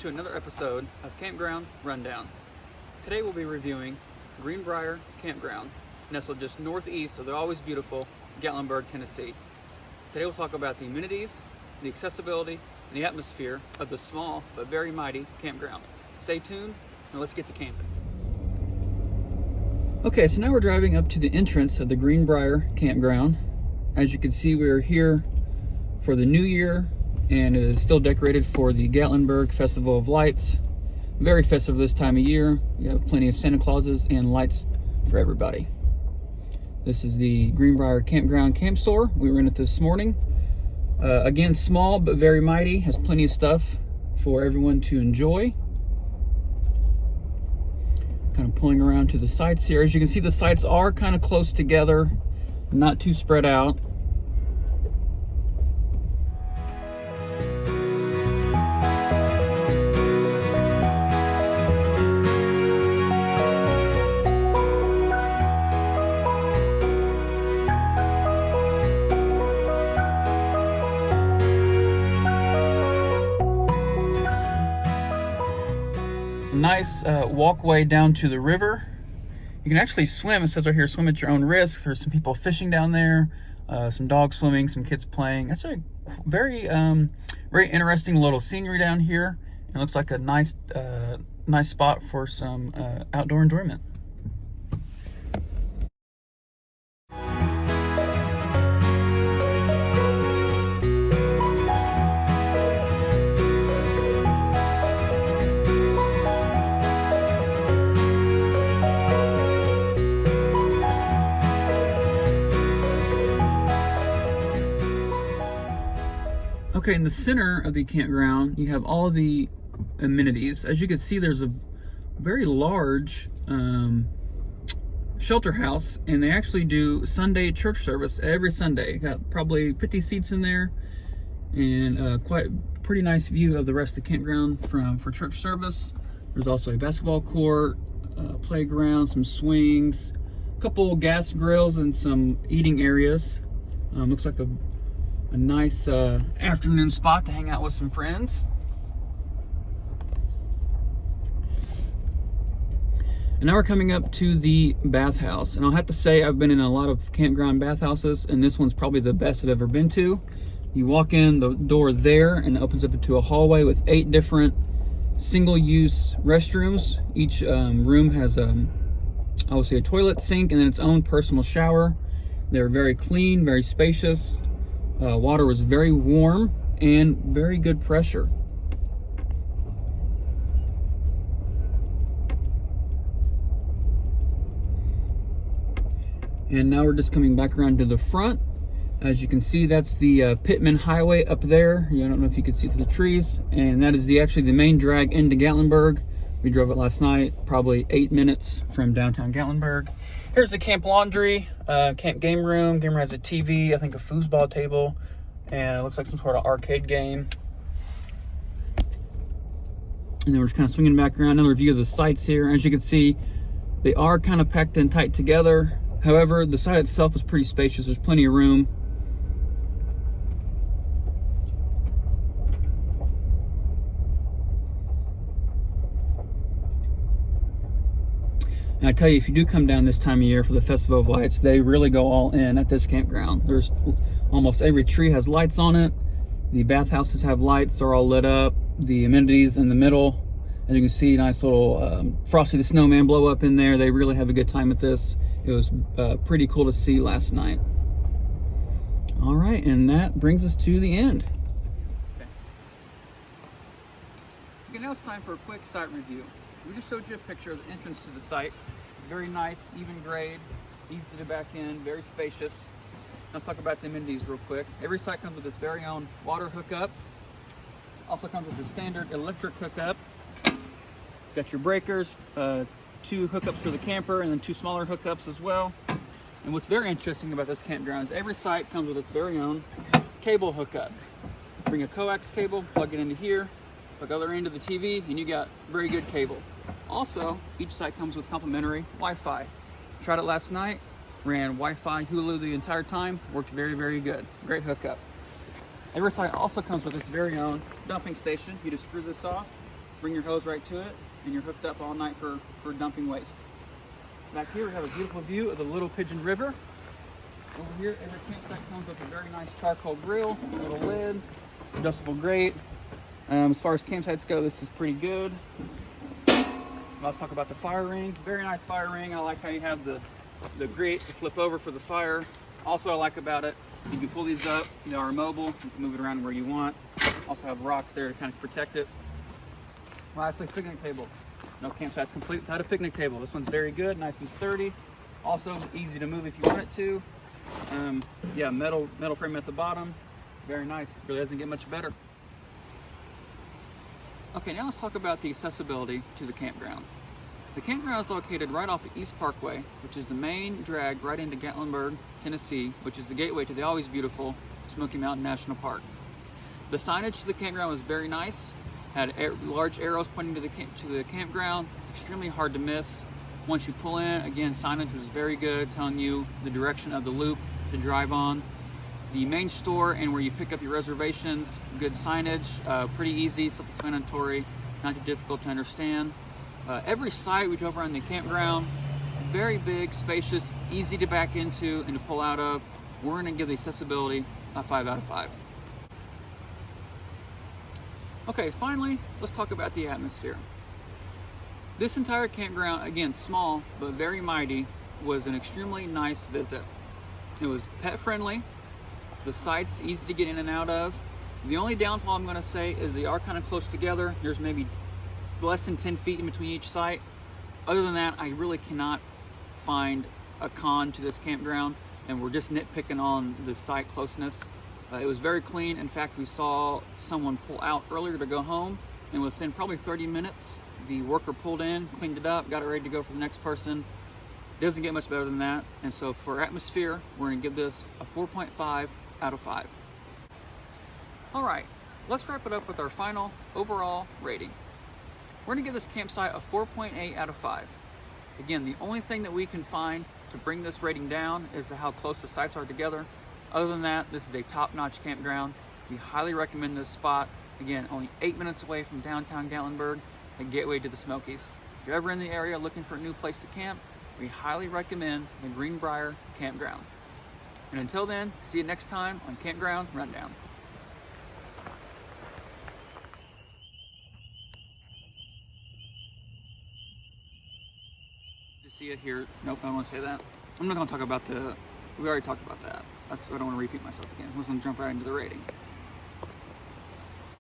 to another episode of Campground Rundown. Today we'll be reviewing Greenbrier Campground, nestled just northeast of the always beautiful Gatlinburg, Tennessee. Today we'll talk about the amenities, the accessibility, and the atmosphere of the small but very mighty campground. Stay tuned and let's get to camping. Okay, so now we're driving up to the entrance of the Greenbrier Campground. As you can see, we are here for the new year, and it is still decorated for the Gatlinburg Festival of Lights. Very festive this time of year. You have plenty of Santa Clauses and lights for everybody. This is the Greenbrier Campground Camp Store. We were in it this morning. Again, small but very mighty. Has plenty of stuff for everyone to enjoy. Kind of pulling around to the sites here. As you can see, the sites are kind of close together, not too spread out. Nice walkway down to the river. You can actually swim. It says right here, swim at your own risk. There's some people fishing down there, some dogs swimming, some kids playing. That's a very very interesting little scenery down here. It looks like a nice nice spot for some outdoor enjoyment. Okay, in the center of the campground, you have all the amenities. As you can see, there's a very large shelter house, and they actually do Sunday church service every Sunday. Got probably 50 seats in there, and quite pretty nice view of the rest of the campground for church service. There's also a basketball court, playground, some swings, a couple gas grills, and some eating areas. Looks like a nice afternoon spot to hang out with some friends. And now we're coming up to the bathhouse. And I'll have to say, I've been in a lot of campground bathhouses, and this one's probably the best I've ever been to. You walk in the door there, and it opens up into a hallway with 8 different single-use restrooms. Each room has obviously a toilet, sink, and then its own personal shower. They're very clean, very spacious. Water was very warm and very good pressure. And now we're just coming back around to the front. As you can see, that's the Pittman Highway up there. I don't know if you can see through the trees. And that is actually the main drag into Gatlinburg. We drove it last night, probably 8 minutes from downtown Gatlinburg. Here's the camp laundry, camp game room. Game room has a TV, I think a foosball table, and it looks like some sort of arcade game. And then we're just kind of swinging back around. Another view of the sites here. As you can see, they are kind of packed in tight together. However, the site itself is pretty spacious. There's plenty of room. And I tell you, if you do come down this time of year for the Festival of Lights, they really go all in at this campground. There's almost every tree has lights on it. The bathhouses have lights. They're all lit up. The amenities in the middle. As you can see, nice little Frosty the Snowman blow up in there. They really have a good time at this. It was pretty cool to see last night. All right, and that brings us to the end. Okay, now it's time for a quick site review. We just showed you a picture of the entrance to the site. It's very nice, even grade, easy to back in, very spacious. Let's talk about the amenities real quick. Every site comes with its very own water hookup. Also comes with the standard electric hookup. Got your breakers, 2 hookups for the camper, and then 2 smaller hookups as well. And what's very interesting about this campground is every site comes with its very own cable hookup. Bring a coax cable, plug it into here, plug the other end of the TV, and you got very good cable. Also, each site comes with complimentary Wi-Fi. Tried it last night, ran Wi-Fi Hulu the entire time, worked very, very good. Great hookup. Every site also comes with its very own dumping station. You just screw this off, bring your hose right to it, and you're hooked up all night for dumping waste. Back here we have a beautiful view of the Little Pigeon River. Over here, every campsite comes with a very nice charcoal grill, little lid, adjustable grate. As far as campsites go, this is pretty good. Let's talk about the fire ring. Very nice fire ring. I like how you have the grate to flip over for the fire. Also, what I like about it, you can pull these up. They are mobile. You can move it around where you want. Also have rocks there to kind of protect it. Lastly, picnic table. No campsite's complete without a picnic table. This one's very good, nice and sturdy. Also easy to move if you want it to. Yeah, metal frame at the bottom. Very nice. Really doesn't get much better. Okay, now let's talk about the accessibility to the campground. The campground is located right off of East Parkway, which is the main drag right into Gatlinburg, Tennessee, which is the gateway to the always beautiful Smoky Mountain National Park. The signage to the campground was very nice. Had large arrows pointing to the campground, extremely hard to miss. Once you pull in, again, signage was very good, telling you the direction of the loop to drive on. The main store and where you pick up your reservations, good signage, pretty easy, self-explanatory, not too difficult to understand. Every site we drove around the campground, very big, spacious, easy to back into and to pull out of. We're going to give the accessibility a 5 out of 5. Okay, finally, let's talk about the atmosphere. This entire campground, again, small but very mighty, was an extremely nice visit. It was pet friendly. The site's easy to get in and out of. The only downfall I'm going to say is they are kind of close together. There's maybe less than 10 feet in between each site. Other than that, I really cannot find a con to this campground, and we're just nitpicking on the site closeness. It was very clean. In fact, we saw someone pull out earlier to go home, and within probably 30 minutes, the worker pulled in, cleaned it up, got it ready to go for the next person. Doesn't get much better than that. And so for atmosphere, we're going to give this a 4.5 out of 5. All right, let's wrap it up with our final overall rating. We're going to give this campsite a 4.8 out of 5. Again, the only thing that we can find to bring this rating down is how close the sites are together. Other than that, this is a top-notch campground. We highly recommend this spot. Again, only 8 minutes away from downtown Gatlinburg, a gateway to the Smokies. If you're ever in the area looking for a new place to camp, we highly recommend the Greenbrier Campground. And until then, see you next time on Campground Rundown. To see it here. Nope, I don't want to say that. I'm not going to talk about we already talked about that. I don't want to repeat myself again. I'm just going to jump right into the rating.